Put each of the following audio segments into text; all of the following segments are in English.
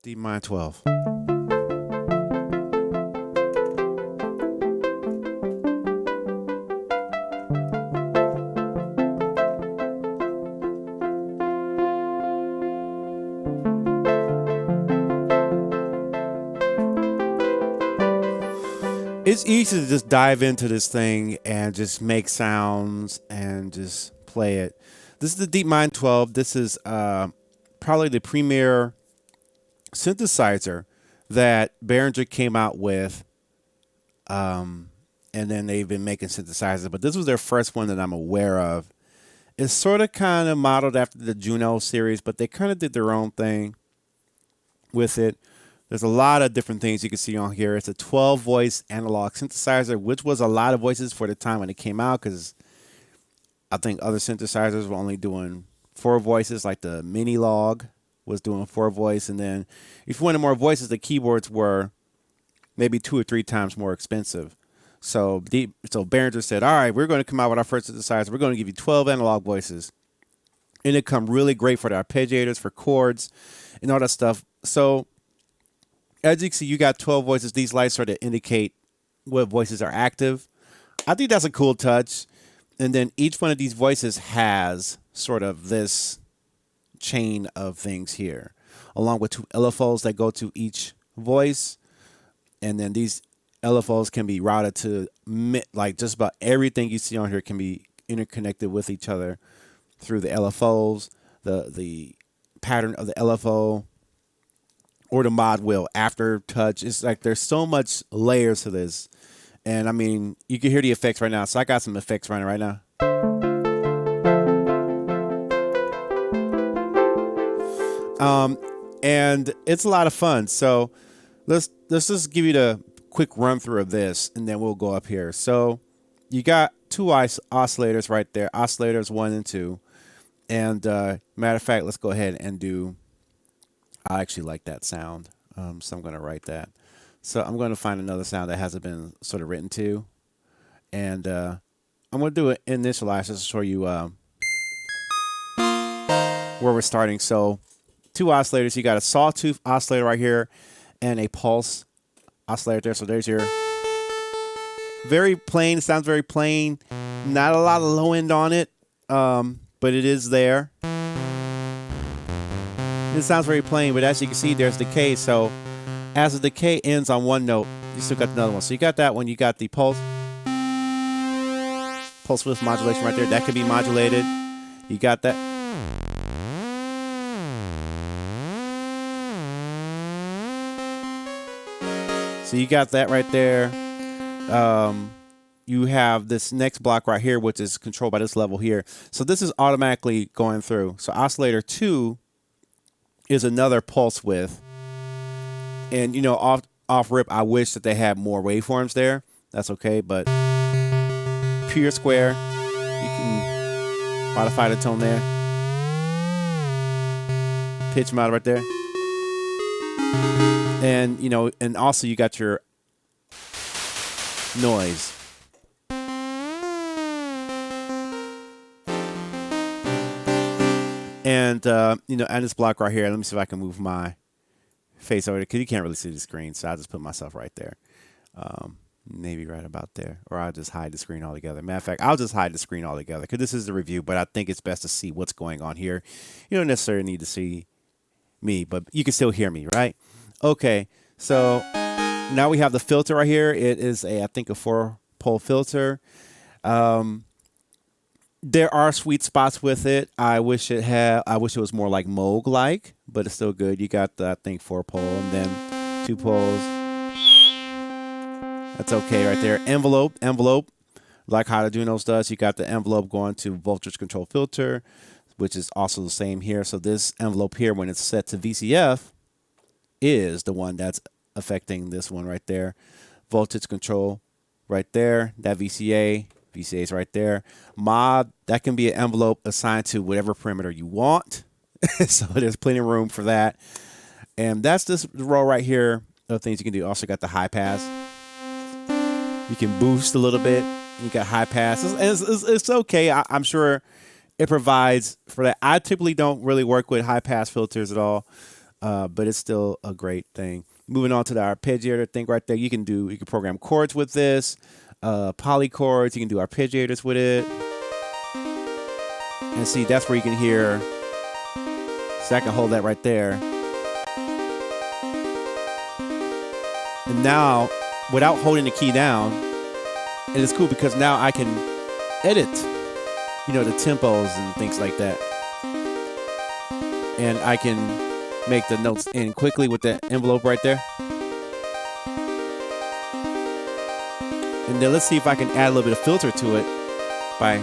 Deepmind 12. It's easy to just dive into this thing and just make sounds and just play it. This is the Deepmind 12. This is probably the premier synthesizer that Behringer came out with. And then they've been making synthesizers, but this was their first one that I'm aware of. It's sort of kind of modeled after the Juno series, but they kind of did their own thing with it. There's a lot of different things you can see on here. It's a 12-voice analog synthesizer, which was a lot of voices for the time when it came out, because I think other synthesizers were only doing 4 voices, like the Mini Log was doing 4 voice. And then if you wanted more voices, the keyboards were maybe 2 or 3 times more expensive. So Behringer said, all right, we're going to come out with our first synthesizer. We're going to give you 12 analog voices. And it come really great for the arpeggiators, for chords, and all that stuff. So as you can see, you got 12 voices. These lights sort of indicate what voices are active. I think that's a cool touch. And then each one of these voices has sort of this chain of things here, along with 2 LFOs that go to each voice. And then these LFOs can be routed to, like, just about everything you see on here can be interconnected with each other through the LFOs, the pattern of the LFO, or the mod wheel after touch. It's like there's so much layers to this. And I mean, you can hear the effects right now. So I got some effects running right now. And it's a lot of fun. So let's just give you the quick run through of this, and then we'll go up here. So you got 2 oscillators right there, oscillators 1 and 2. And matter of fact, let's go ahead and do, I actually like that sound. So I'm going to write that. So I'm going to find another sound that hasn't been sort of written to. And I'm going to do an initialize just to show you where we're starting. So 2 oscillators. You got a sawtooth oscillator right here and a pulse oscillator there. So there's your very plain. It sounds very plain. Not a lot of low end on it, but it is there. It sounds very plain, but as you can see, there's decay. So as the decay ends on one note, you still got another one. So you got that one. You got the pulse width modulation right there. That can be modulated. You got that. So you got that right there. You have this next block right here, which is controlled by this level here. So this is automatically going through. So oscillator 2 is another pulse width. And, you know, off rip, I wish that they had more waveforms there. That's okay, but pure square, you can modify the tone there. Pitch mod right there. And, you know, and also you got your noise. And, you know, and this block right here, let me see if I can move my face over there, because you can't really see the screen, so I'll just put myself right there. Maybe right about there. Or I'll just hide the screen altogether. Matter of fact, I'll just hide the screen altogether, because this is the review, but I think it's best to see what's going on here. You don't necessarily need to see me, but you can still hear me, right? Okay, so now we have the filter right here. It is I think a 4-pole filter. There are sweet spots with it. I wish it was more like Moog-like, but it's still good. You got the, I think, 4-pole and then 2 poles. That's okay right there. Envelope, like how the Junos does. You got the envelope going to voltage control filter, which is also the same here. So this envelope here, when it's set to VCF, is the one that's affecting this one right there. Voltage control right there. That VCA is right there. Mod, that can be an envelope assigned to whatever parameter you want. So there's plenty of room for that. And that's this row right here of things you can do. Also got the high pass. You can boost a little bit. You got high pass. It's okay. I'm sure it provides for that. I typically don't really work with high pass filters at all. but it's still a great thing. Moving on to the arpeggiator thing right there, you can program chords with this, polychords. You can do arpeggiators with it, and see that's where you can hear. So I can hold that right there, and now without holding the key down, and it's cool because now I can edit, the tempos and things like that, and I can make the notes in quickly with that envelope right there. And then let's see if I can add a little bit of filter to it by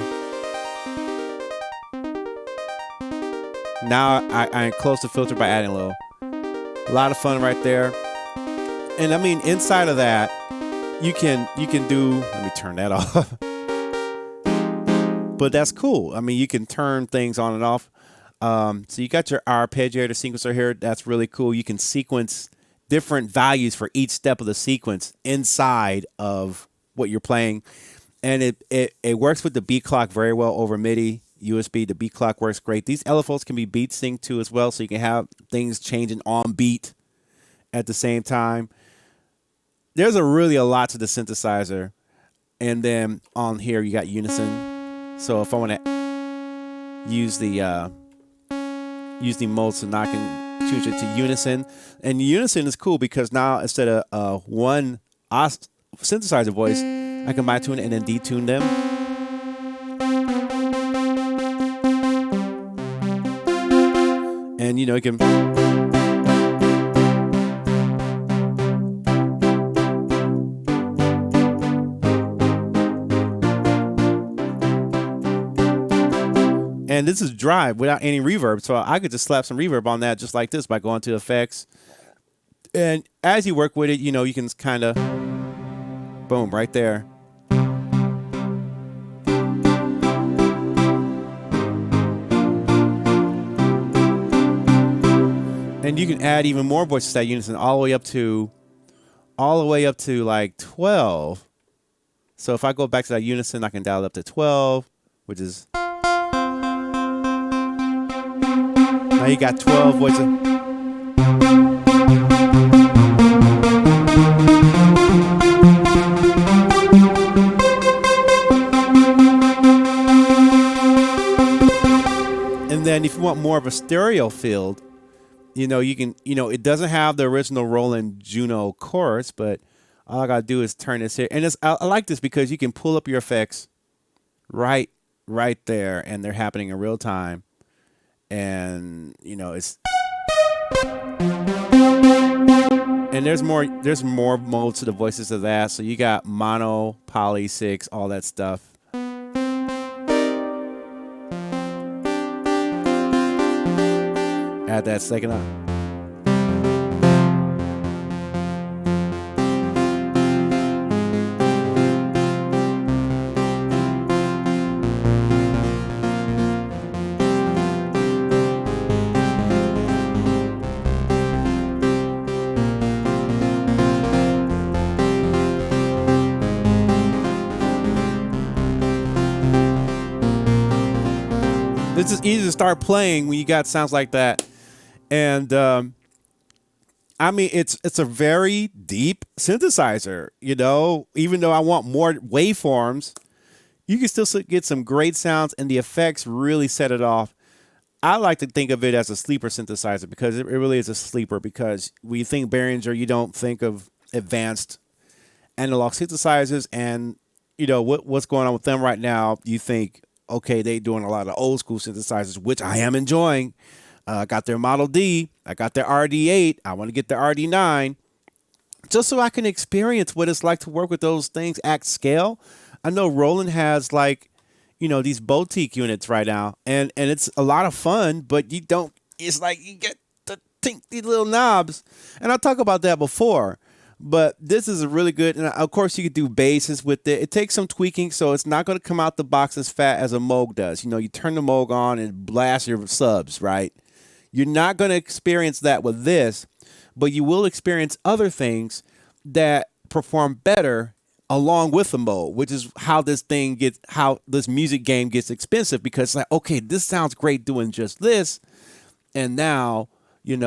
now I enclose the filter by adding a lot of fun right there. And I mean, inside of that, you can do, let me turn that off. But that's cool. I mean, you can turn things on and off. So you got your arpeggiator sequencer here. That's really cool. You can sequence different values for each step of the sequence inside of what you're playing. And it works with the beat clock very well over MIDI, USB. The beat clock works great. These LFOs can be beat synced too as well, so you can have things changing on beat at the same time. There's really a lot to the synthesizer. And then on here, you got Unison. So if I want to use the mode, so now I can choose it to Unison. And Unison is cool because now instead of one synthesizer voice, I can bi-tune and then detune them. And you can and this is dry without any reverb, so I could just slap some reverb on that just like this by going to effects. And as you work with it, you can kind of boom right there. And you can add even more voices to that Unison all the way up to like 12. So if I go back to that Unison, I can dial it up to 12, which is now you got 12 voices. And then if you want more of a stereo field, you can, it doesn't have the original Roland Juno chorus, but all I gotta do is turn this here. And I like this because you can pull up your effects right there, and they're happening in real time. And it's and there's more modes to the voices of that. So you got mono, poly, 6, all that stuff. Add that second up. It's just easy to start playing when you got sounds like that. And I mean, it's a very deep synthesizer, even though I want more waveforms, you can still get some great sounds, and the effects really set it off. I like to think of it as a sleeper synthesizer because it really is a sleeper, because when you think Behringer, you don't think of advanced analog synthesizers, and what's going on with them right now, you think, okay, they doing a lot of old school synthesizers, which I am enjoying. I got their Model D. I got their RD8. I want to get the RD9 just so I can experience what it's like to work with those things at scale. I know Roland has these boutique units right now, and it's a lot of fun, but it's like you get to tink these little knobs. And I talked about that before, but this is a really good, and of course you could do basses with it. It takes some tweaking, so it's not going to come out the box as fat as a Moog does. You turn the Moog on and blast your subs, right? You're not going to experience that with this, but you will experience other things that perform better along with the Moog, which is how this music game gets expensive, because it's like, okay, this sounds great doing just this, and now, you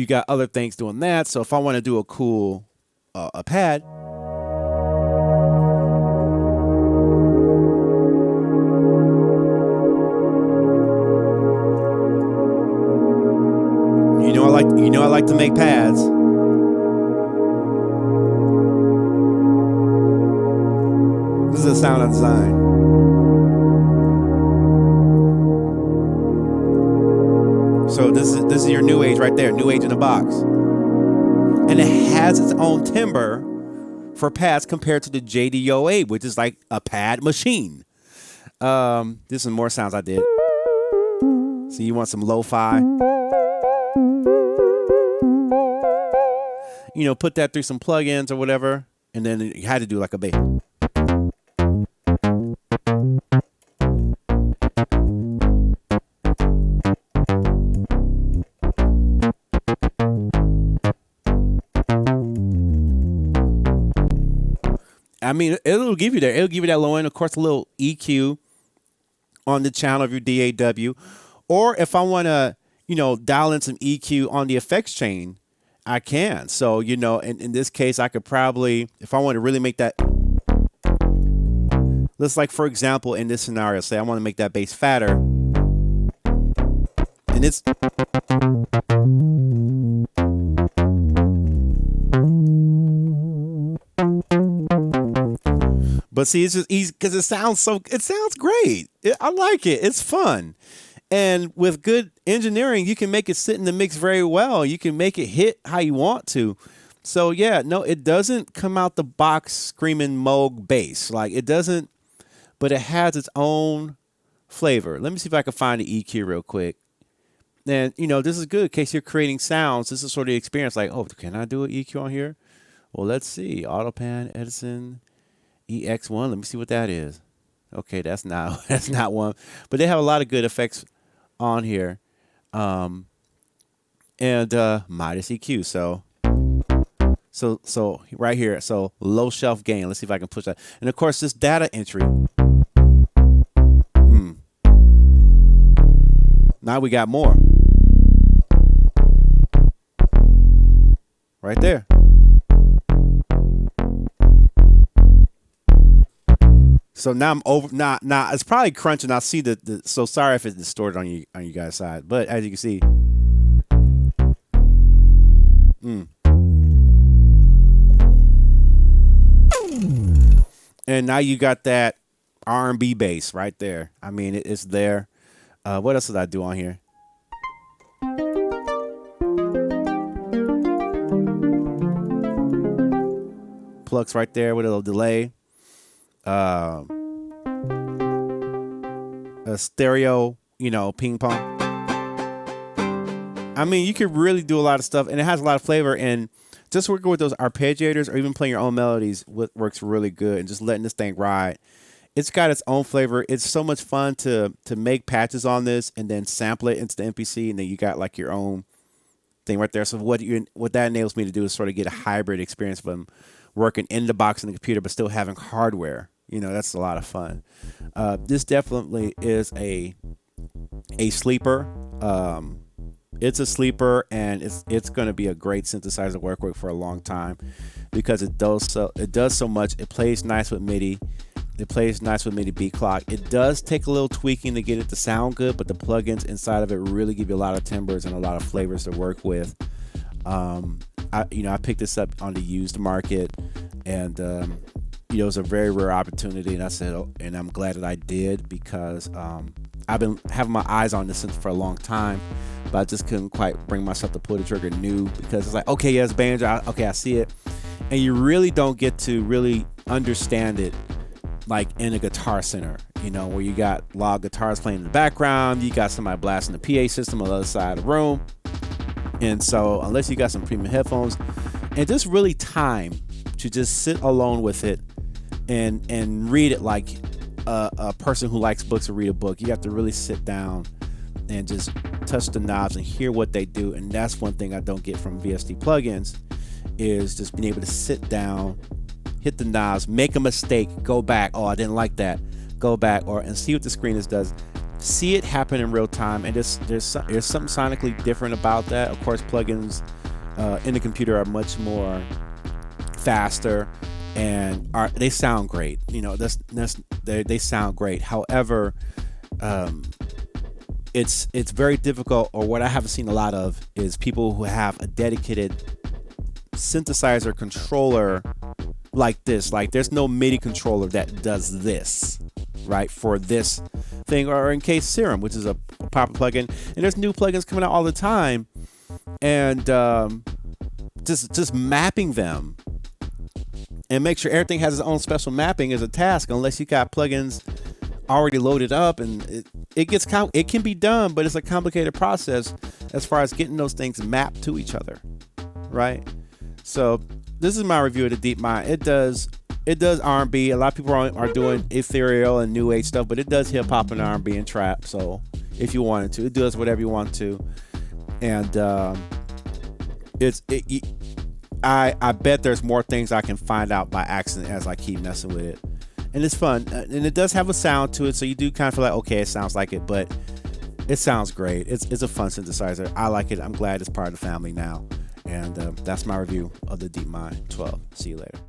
you got other things doing that. So if I want to do a cool a pad, I like to make pads. This is the sound I designed. So this is your new age right there, new age in the box. And it has its own timbre for pads compared to the JD08, which is like a pad machine. This is more sounds I did. So you want some lo-fi. You know, put that through some plugins or whatever, and then you had to do like a bass. I mean, it'll give you that. It'll give you that low end, of course, a little EQ on the channel of your DAW. Or if I want to, you know, dial in some EQ on the effects chain, I can. So, you know, in this case, I could probably, if I want to really make that, let's like, for example, in this scenario, say I want to make that bass fatter. And it's, but see, it's just easy because it sounds great. I like it. It's fun. And with good engineering, you can make it sit in the mix very well. You can make it hit how you want to. So yeah, no, it doesn't come out the box screaming Moog bass. Like it doesn't, but it has its own flavor. Let me see if I can find the EQ real quick. And you know, this is good in case you're creating sounds. This is sort of the experience like, oh, can I do an EQ on here? Well, let's see. AutoPan, Edison, EX1. Let me see what that is. Okay, that's not one. But they have a lot of good effects on here. And Midas EQ. So right here. So low shelf gain. Let's see if I can push that. And of course, this data entry. Now we got more. Right there. So now I'm over. Now it's probably crunching. I see the. So sorry if it's distorted on you guys' side, but as you can see, and now you got that R&B bass right there. I mean, it's there. What else did I do on here? Plucks right there with a little delay. A stereo, you know, ping pong. I mean, you can really do a lot of stuff, and it has a lot of flavor. And just working with those arpeggiators, or even playing your own melodies, works really good. And just letting this thing ride, it's got its own flavor. It's so much fun to make patches on this, and then sample it into the MPC, and then you got like your own thing right there. So what that enables me to do is sort of get a hybrid experience from working in the box in the computer, but still having hardware. You know, that's a lot of fun. This definitely is a sleeper. It's a sleeper, and it's going to be a great synthesizer to work with for a long time because it does so much. It plays nice with MIDI. It plays nice with MIDI beat clock. It does take a little tweaking to get it to sound good, but the plugins inside of it really give you a lot of timbres and a lot of flavors to work with. I picked this up on the used market, and it was a very rare opportunity, and I said, and I'm glad that I did, because I've been having my eyes on this for a long time, but I just couldn't quite bring myself to pull the trigger new, because it's like, okay, yeah, it's banjo, okay, I see it, and you really don't get to really understand it like in a Guitar Center, where you got a lot of guitars playing in the background, you got somebody blasting the PA system on the other side of the room. And so unless you got some premium headphones, and just really time to just sit alone with it and read it like a person who likes books or read a book, you have to really sit down and just touch the knobs and hear what they do. And that's one thing I don't get from VST plugins, is just being able to sit down, hit the knobs, make a mistake, go back, oh, I didn't like that, go back, and see what the screen does. see it happen in real time, and there's something sonically different about that. Of course, plugins in the computer are much more faster, and they sound great. You know, they sound great. However, it's very difficult, or what I haven't seen a lot of is people who have a dedicated synthesizer controller like this. Like, there's no MIDI controller that does this, right, for this thing, or in case Serum, which is a popular plugin, and there's new plugins coming out all the time, and just mapping them and make sure everything has its own special mapping is a task, unless you got plugins already loaded up, and it can be done, but it's a complicated process as far as getting those things mapped to each other, right? So this is my review of the Deepmind. It does R&B. A lot of people are doing ethereal and new age stuff, but it does hip hop and R&B and trap. So if you wanted to, it does whatever you want to, and I bet there's more things I can find out by accident as I keep messing with it. And it's fun, and it does have a sound to it, so you do kind of feel like, okay, it sounds like it, but it sounds great. It's a fun synthesizer. I like it. I'm glad it's part of the family now. And that's my review of the Deepmind 12. See you later.